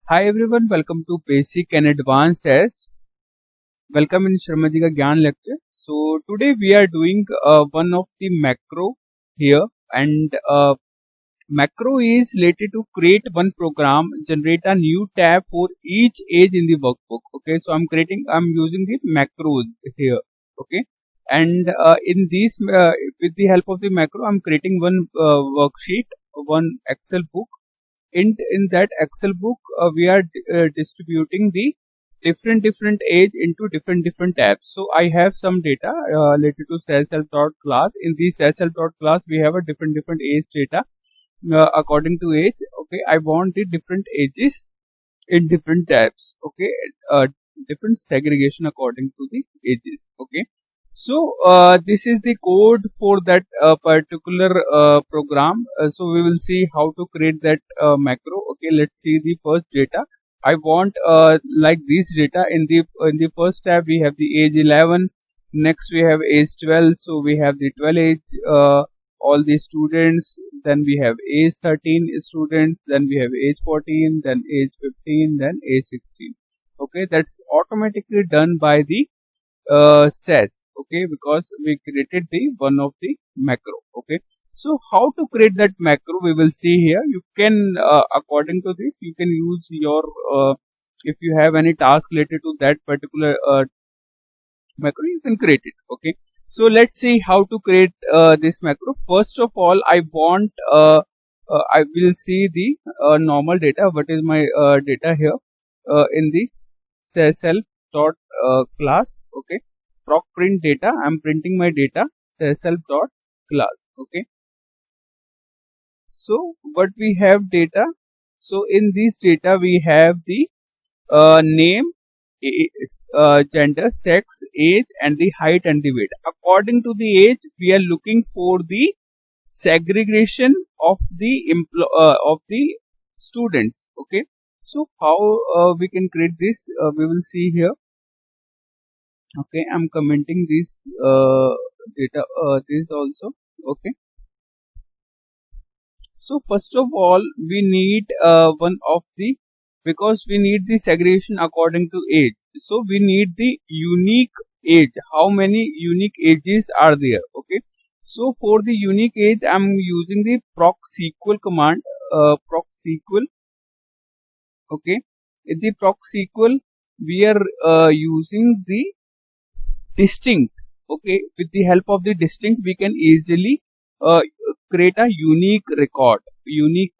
Hi everyone, welcome to Basic and Advanced as. Welcome in Sharma ji ka Gyan lecture. So today we are doing one of the macro here, and macro is related to create one program, generate a new tab for each age in the workbook. Okay, so I'm using the macros here. Okay, and in these with the help of the macro, I'm creating one worksheet, one Excel book. In that Excel book, we are distributing the different age into different tabs. So I have some data related to self class. In the self class, we have a different age data according to age. Okay, I want the different ages in different tabs. Okay, uh, different segregation according to the ages. Okay, so this is the code for that particular program. So we will see how to create that macro. Okay, let's see the first data. I want like this data in the first tab we have the age 11. Next we have age 12. So we have the 12 age. All the students, then we have age 13 students, then we have age 14, then age 15, then age 16. Okay, that's automatically done by the says. Okay, because we created the one of the macro. Okay, so how to create that macro we will see here. You can according to this you can use your if you have any task related to that particular macro, you can create it. Okay, so let's see how to create this macro. First of all, I will see the normal data. What is my data here in the self dot class. Okay, proc print data. I'm printing my data self dot class. Okay, so what we have data. So in this data we have the name, gender, sex, age, and the height and the weight. According to the age, we are looking for the segregation of the students. Okay, so how we can create this? We will see here. Okay, I'm commenting this data. This also. Okay. So first of all, we need one of the because we need the segregation according to age. So we need the unique age. How many unique ages are there? Okay. So for the unique age, I'm using the proc sequel command. Proc sequel. Okay. In the proc sequel, we are using the distinct. Okay, with the help of the distinct we can easily create a unique record, unique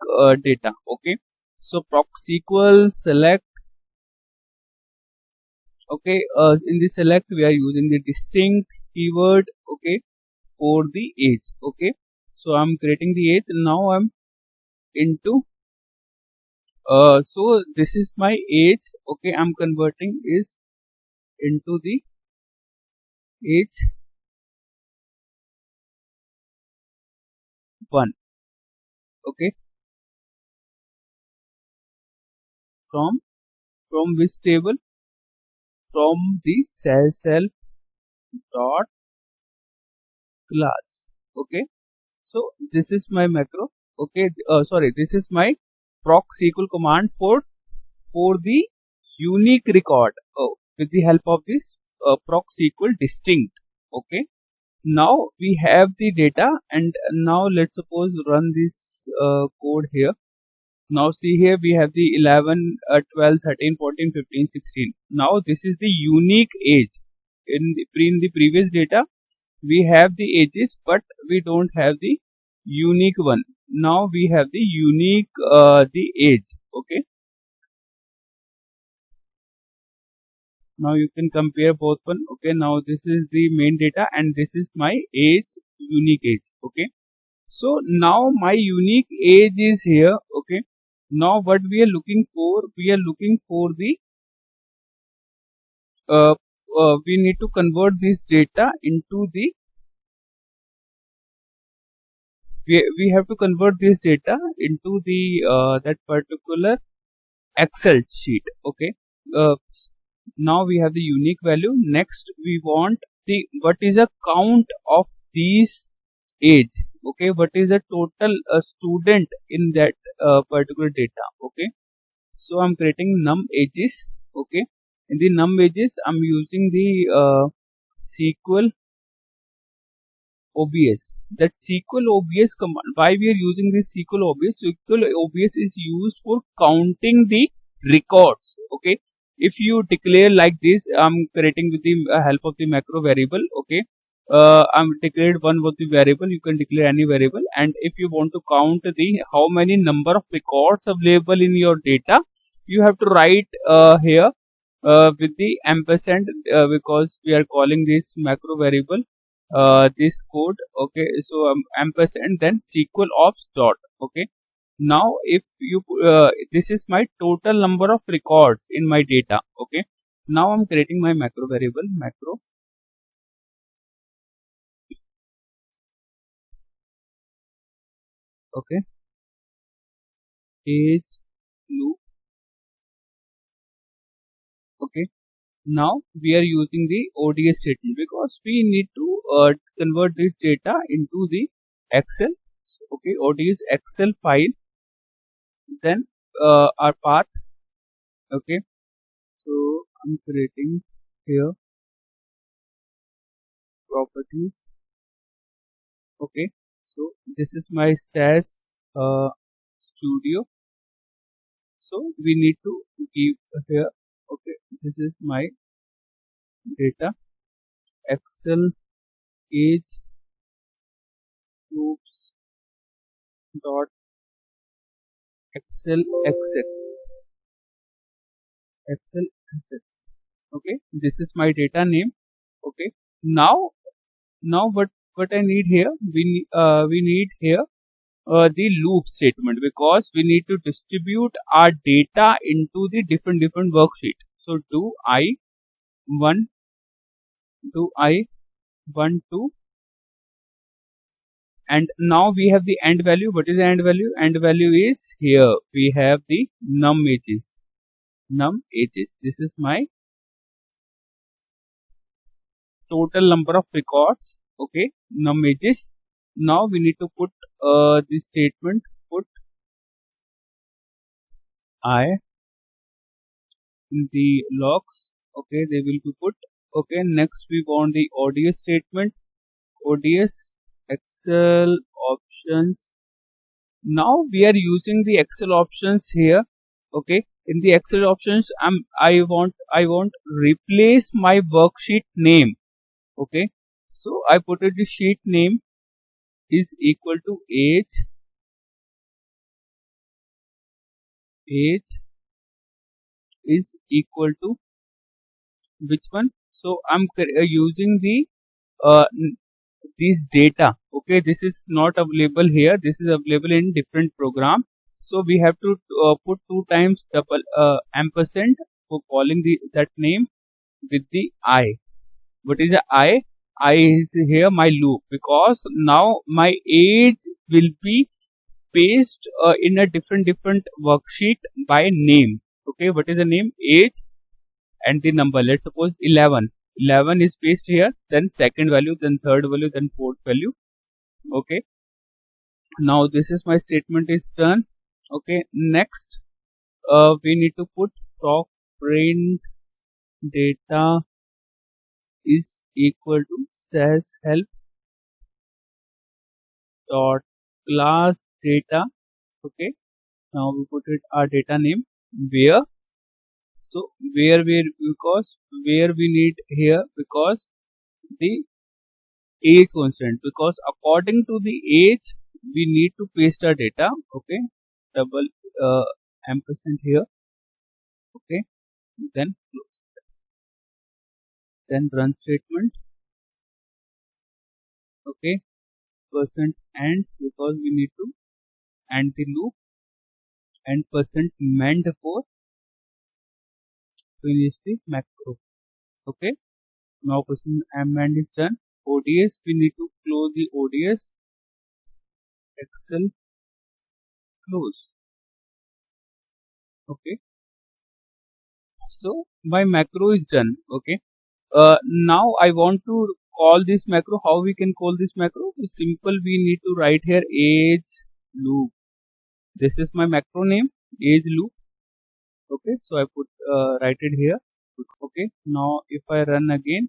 data. Okay, so proc sequel select. Okay, in the select we are using the distinct keyword. Okay, for the age. Okay, so I'm creating the age. Now I'm into so this is my age. Okay, I'm converting is into the age 1. Okay, from which table? From the self dot class. Okay, so this is my macro. Okay, sorry, this is my proc sequel command for the unique record with the help of this proc sequel distinct. Okay, now we have the data, and now let's suppose run this code here. Now see here we have the 11, 12, 13, 14, 15, 16. Now this is the unique age. In the previous data we have the ages, but we don't have the unique one. Now we have the unique the age. Okay, now you can compare both one. Okay, now this is the main data and this is my age, unique age. Okay, so now my unique age is here. Okay, now what we are looking for, we are looking for the we need to convert this data into the we have to convert this data into the that particular Excel sheet. Okay, uh, now we have the unique value. Next we want the what is the count of these age. Okay, what is the total student in that particular data. Okay, So I'm creating num ages. Okay, in the num ages I'm using the SQL OBS. That SQL OBS command, why we are using this SQL OBS? SQL OBS is used for counting the records. Okay, if you declare like this, I'm creating with the help of the macro variable. Okay, I'm declared one of the variable. You can declare any variable, and if you want to count the how many number of records available in your data, you have to write here with the ampersand, because we are calling this macro variable this code. Okay, so ampersand then SQL ops dot. Okay, now if you this is my total number of records in my data. Okay, now I'm creating my macro variable macro. Okay, age loop. Okay, now we are using the ODS statement because we need to convert this data into the Excel. Okay, ODS Excel file, then our path. Okay, so I'm creating here properties. Okay, so this is my SAS studio. So we need to give here. Okay, this is my data Excel age groups dot Excel xx Excel assets. Okay, this is my data name. Okay, now what I need here, we need here the loop statement, because we need to distribute our data into the different worksheet. So do I 1, do I 1 2, and now we have the end value. What is the end value? End value is here we have the num ages. Num ages, this is my total number of records. Okay, num ages. Now we need to put the statement, put I in the logs. Okay, they will be put. Okay, next we want the ODS statement, ODS Excel options. Now we are using the Excel options here. Okay, in the Excel options I want replace my worksheet name. Okay, so I put it, the sheet name is equal to age is equal to which one. So I'm using the this data. Okay, this is not available here, this is available in different program. So we have to put 2 times double ampersand for calling the that name with the I. What is the I? I is here my loop, because now my age will be pasted in a different worksheet by name. Okay, what is the name? Age and the number. Let's suppose 11. 11 is pasted here, then second value, then third value, then fourth value. Okay, now this is my statement is done. Okay, next we need to put top print data is equal to SAS help dot class data. Okay, now we put it our data name where. So where because where we need here, because the age constant, because according to the age we need to paste our data. Okay, double ampersand here. Okay, then close, then run statement. Okay, percent and, because we need to end the loop, and percent mend for finish the macro. Okay, now percent mend is done. ODS, we need to close the ODS. Excel close. Okay, so my macro is done. Okay, now I want to call this macro. How we can call this macro? It's simple, we need to write here age loop. This is my macro name, age loop. Okay, so I put write it here. Okay, now if I run again,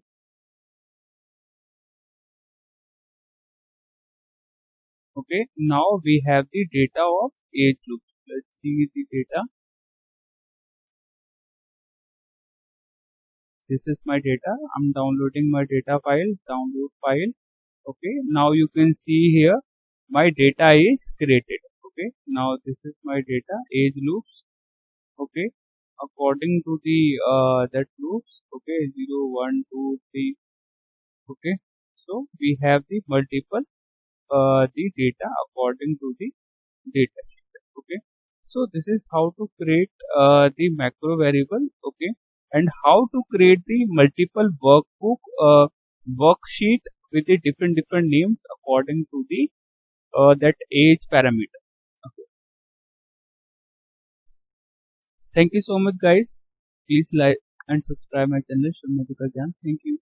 okay, now we have the data of age loop. Let's see the data. This is my data. I'm downloading my data file, download file. Okay, now you can see here my data is created. Okay, now this is my data, age loops. Okay, according to the that loops. Okay, 0 1 2 3. Okay, so we have the multiple the data according to the data sheet. Okay, so this is how to create the macro variable. Okay, and how to create the multiple workbook worksheet with the different names according to the that age parameter. Okay. Thank you so much, guys. Please like and subscribe my channel, Sharmadika Gyan. Thank you.